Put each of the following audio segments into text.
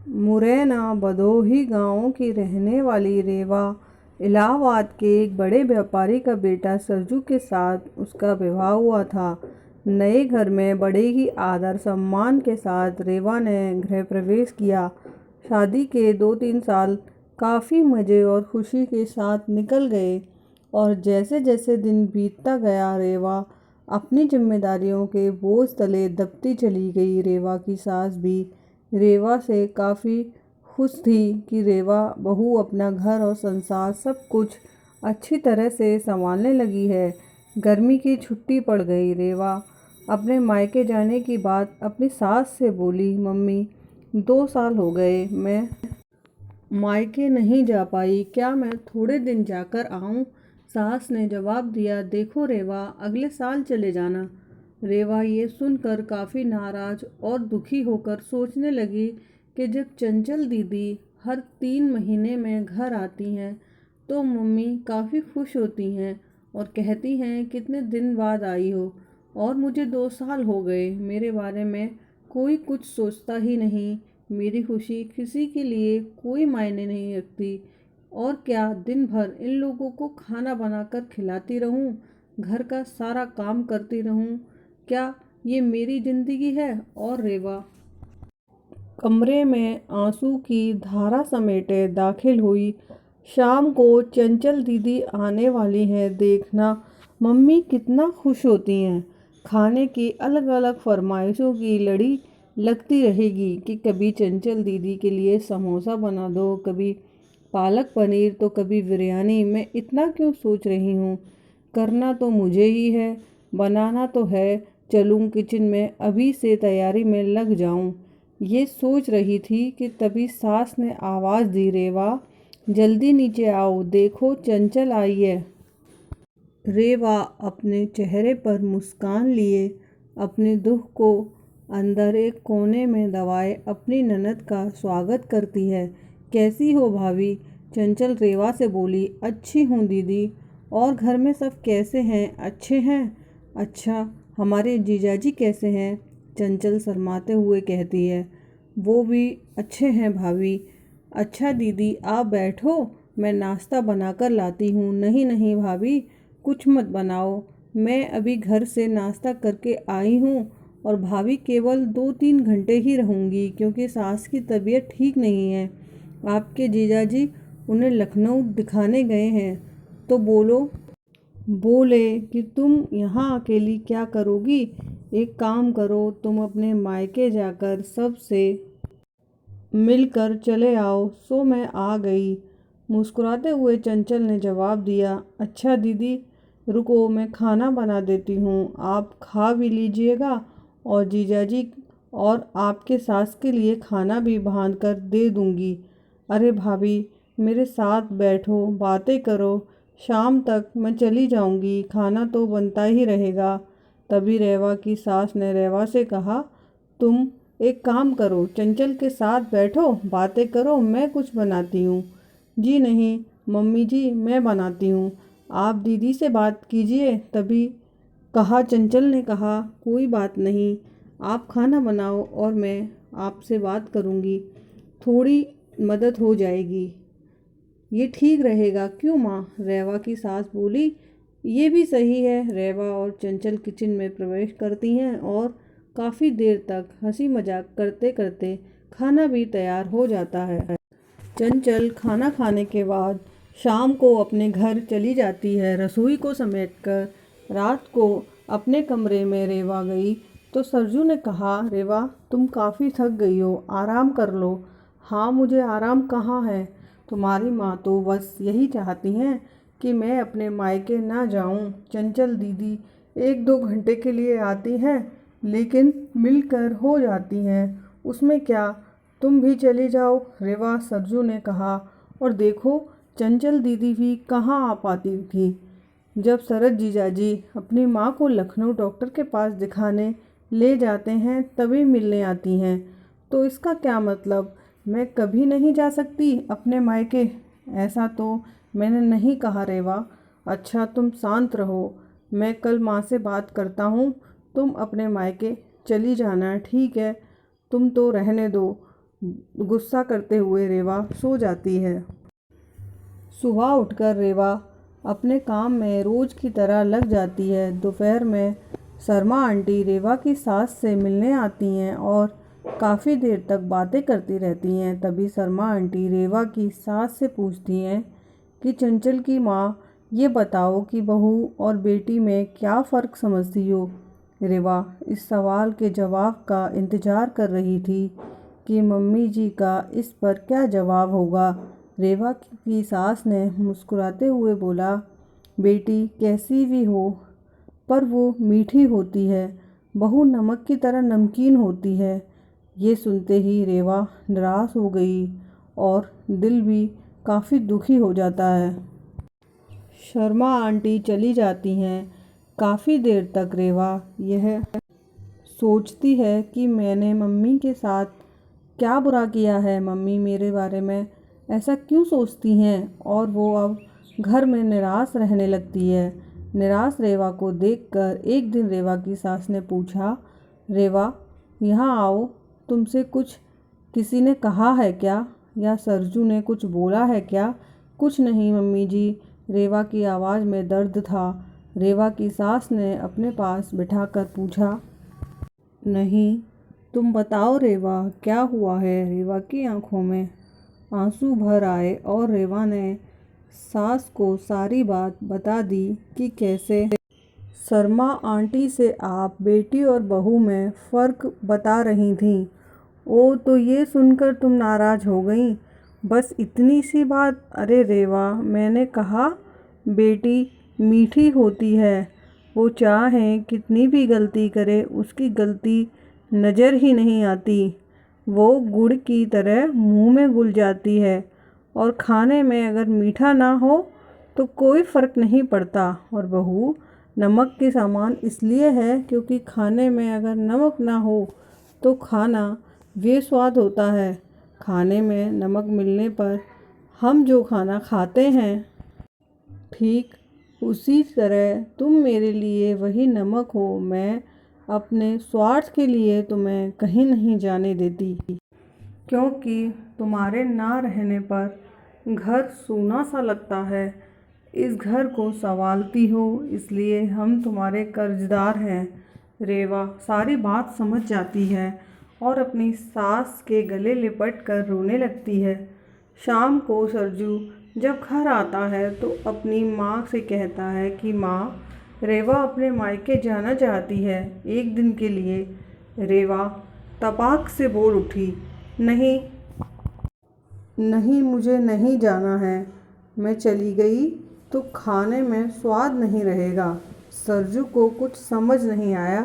मुरैना भदोही गांव की रहने वाली रेवा इलाहाबाद के एक बड़े व्यापारी का बेटा सरजू के साथ उसका विवाह हुआ था। नए घर में बड़े ही आदर सम्मान के साथ रेवा ने गृह प्रवेश किया। शादी के 2-3 साल काफ़ी मज़े और खुशी के साथ निकल गए और जैसे जैसे दिन बीतता गया रेवा अपनी जिम्मेदारियों के बोझ तले दबती चली गई। रेवा की सास भी रेवा से काफ़ी खुश थी कि रेवा बहू अपना घर और संसार सब कुछ अच्छी तरह से संभालने लगी है। गर्मी की छुट्टी पड़ गई। रेवा अपने मायके जाने की बात अपनी सास से बोली। मम्मी, 2 साल हो गए मैं मायके नहीं जा पाई, क्या मैं थोड़े दिन जाकर आऊं? सास ने जवाब दिया, देखो रेवा, अगले साल चले जाना। रेवा ये सुनकर काफ़ी नाराज़ और दुखी होकर सोचने लगी कि जब चंचल दीदी हर 3 महीने में घर आती हैं तो मम्मी काफ़ी खुश होती हैं और कहती हैं कितने दिन बाद आई हो, और मुझे 2 साल हो गए, मेरे बारे में कोई कुछ सोचता ही नहीं। मेरी खुशी किसी के लिए कोई मायने नहीं रखती। और क्या दिन भर इन लोगों को खाना बनाकर खिलाती रहूं, घर का सारा काम करती रहूं? क्या ये मेरी ज़िंदगी है? और रेवा कमरे में आंसू की धारा समेटे दाखिल हुई। शाम को चंचल दीदी आने वाली हैं, देखना मम्मी कितना खुश होती हैं। खाने की अलग अलग फरमाइशों की लड़ी लगती रहेगी कि कभी चंचल दीदी के लिए समोसा बना दो, कभी पालक पनीर तो कभी बिरयानी। मैं इतना क्यों सोच रही हूँ, करना तो मुझे ही है, बनाना तो है। चलूँ किचन में, अभी से तैयारी में लग जाऊँ। ये सोच रही थी कि तभी सास ने आवाज़ दी, रेवा जल्दी नीचे आओ, देखो चंचल आई है। रेवा अपने चेहरे पर मुस्कान लिए अपने दुख को अंदर एक कोने में दबाए अपनी ननद का स्वागत करती है। कैसी हो भाभी? चंचल रेवा से बोली। अच्छी हूँ दीदी। और घर में सब कैसे हैं? अच्छे हैं। अच्छा, हमारे जीजाजी कैसे हैं? चंचल शर्माते हुए कहती है। वो भी अच्छे हैं भाभी। अच्छा दीदी, आप बैठो, मैं नाश्ता बनाकर लाती हूँ। नहीं नहीं भाभी, कुछ मत बनाओ, मैं अभी घर से नाश्ता करके आई हूँ और भाभी केवल 2-3 घंटे ही रहूँगी क्योंकि सास की तबीयत ठीक नहीं है। आपके जीजाजी उन्हें लखनऊ दिखाने गए हैं तो बोले कि तुम यहाँ अकेली क्या करोगी? एक काम करो, तुम अपने मायके जाकर सबसे मिलकर चले आओ। सो मैं आ गई। मुस्कुराते हुए चंचल ने जवाब दिया, अच्छा दीदी, रुको मैं खाना बना देती हूँ, आप खा भी लीजिएगा और जीजाजी और आपके सास के लिए खाना भी बांध कर दे दूँगी। अरे भाभी, मेरे साथ बैठो, बातें करो, शाम तक मैं चली जाऊँगी, खाना तो बनता ही रहेगा। तभी रेवा की सास ने रेवा से कहा, तुम एक काम करो, चंचल के साथ बैठो, बातें करो, मैं कुछ बनाती हूँ। जी नहीं मम्मी जी, मैं बनाती हूँ, आप दीदी से बात कीजिए। तभी कहा चंचल ने कहा, कोई बात नहीं, आप खाना बनाओ और मैं आपसे बात करूँगी, थोड़ी मदद हो जाएगी। ये ठीक रहेगा क्यों माँ? रेवा की सास बोली। ये भी सही है। रेवा और चंचल किचन में प्रवेश करती हैं और काफ़ी देर तक हंसी मजाक करते करते खाना भी तैयार हो जाता है। चंचल खाना खाने के बाद शाम को अपने घर चली जाती है। रसोई को समेटकर रात को अपने कमरे में रेवा गई तो सरजू ने कहा, रेवा तुम काफ़ी थक गई हो, आराम कर लो। हाँ, मुझे आराम कहाँ है, तुम्हारी माँ तो बस यही चाहती हैं कि मैं अपने मायके ना जाऊँ। चंचल दीदी 1-2 घंटे के लिए आती हैं लेकिन मिलकर हो जाती हैं, उसमें क्या, तुम भी चली जाओ। रेवा सरजू ने कहा। और देखो, चंचल दीदी भी कहाँ आ पाती थी। जब शरद जीजाजी अपनी माँ को लखनऊ डॉक्टर के पास दिखाने ले जाते हैं तभी मिलने आती हैं। तो इसका क्या मतलब, मैं कभी नहीं जा सकती अपने मायके? ऐसा तो मैंने नहीं कहा रेवा। अच्छा तुम शांत रहो, मैं कल माँ से बात करता हूँ, तुम अपने मायके चली जाना, ठीक है? तुम तो रहने दो, गुस्सा करते हुए रेवा सो जाती है। सुबह उठकर रेवा अपने काम में रोज़ की तरह लग जाती है। दोपहर में शर्मा आंटी रेवा की सास से मिलने आती हैं और काफ़ी देर तक बातें करती रहती हैं। तभी शर्मा आंटी रेवा की सास से पूछती हैं कि चंचल की माँ, ये बताओ कि बहू और बेटी में क्या फ़र्क समझती हो। रेवा इस सवाल के जवाब का इंतज़ार कर रही थी कि मम्मी जी का इस पर क्या जवाब होगा। रेवा की सास ने मुस्कुराते हुए बोला, बेटी कैसी भी हो पर वो मीठी होती है, बहू नमक की तरह नमकीन होती है। ये सुनते ही रेवा निराश हो गई और दिल भी काफ़ी दुखी हो जाता है। शर्मा आंटी चली जाती हैं। काफ़ी देर तक रेवा यह सोचती है कि मैंने मम्मी के साथ क्या बुरा किया है, मम्मी मेरे बारे में ऐसा क्यों सोचती हैं। और वो अब घर में निराश रहने लगती है। निराश रेवा को देखकर एक दिन रेवा की सास ने पूछा, रेवा यहाँ आओ, तुमसे कुछ किसी ने कहा है क्या, या सरजू ने कुछ बोला है क्या। कुछ नहीं मम्मी जी, रेवा की आवाज़ में दर्द था। रेवा की सास ने अपने पास बिठाकर पूछा, नहीं तुम बताओ रेवा क्या हुआ है। रेवा की आंखों में आंसू भर आए और रेवा ने सास को सारी बात बता दी कि कैसे शर्मा आंटी से आप बेटी और बहू में फ़र्क बता रही थीं। ओ तो ये सुनकर तुम नाराज़ हो गई, बस इतनी सी बात। अरे रेवा, मैंने कहा बेटी मीठी होती है, वो चाहे कितनी भी गलती करे उसकी गलती नज़र ही नहीं आती। वो गुड़ की तरह मुंह में घुल जाती है और खाने में अगर मीठा ना हो तो कोई फ़र्क नहीं पड़ता। और बहू नमक के सामान इसलिए है क्योंकि खाने में अगर नमक ना हो तो खाना बेस्वाद होता है। खाने में नमक मिलने पर हम जो खाना खाते हैं, ठीक उसी तरह तुम मेरे लिए वही नमक हो। मैं अपने स्वार्थ के लिए तुम्हें कहीं नहीं जाने देती, क्योंकि तुम्हारे ना रहने पर घर सूना सा लगता है। इस घर को संभालती हो इसलिए हम तुम्हारे कर्जदार हैं। रेवा सारी बात समझ जाती है और अपनी सास के गले लिपट कर रोने लगती है। शाम को सरजू जब घर आता है तो अपनी माँ से कहता है कि माँ, रेवा अपने मायके जाना चाहती है एक दिन के लिए। रेवा तपाक से बोल उठी, नहीं नहीं, मुझे नहीं जाना है। मैं चली गई तो खाने में स्वाद नहीं रहेगा। सरजू को कुछ समझ नहीं आया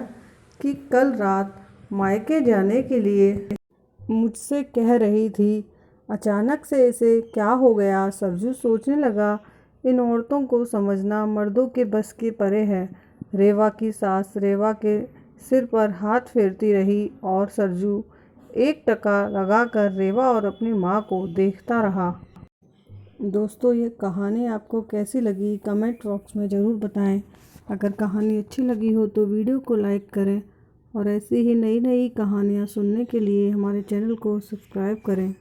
कि कल रात मायके जाने के लिए मुझसे कह रही थी, अचानक से इसे क्या हो गया। सरजू सोचने लगा, इन औरतों को समझना मर्दों के बस के परे है। रेवा की सास रेवा के सिर पर हाथ फेरती रही और सरजू एक टका लगाकर रेवा और अपनी माँ को देखता रहा। दोस्तों, ये कहानी आपको कैसी लगी कमेंट बॉक्स में ज़रूर बताएं। अगर कहानी अच्छी लगी हो तो वीडियो को लाइक करें और ऐसी ही नई नई कहानियाँ सुनने के लिए हमारे चैनल को सब्सक्राइब करें।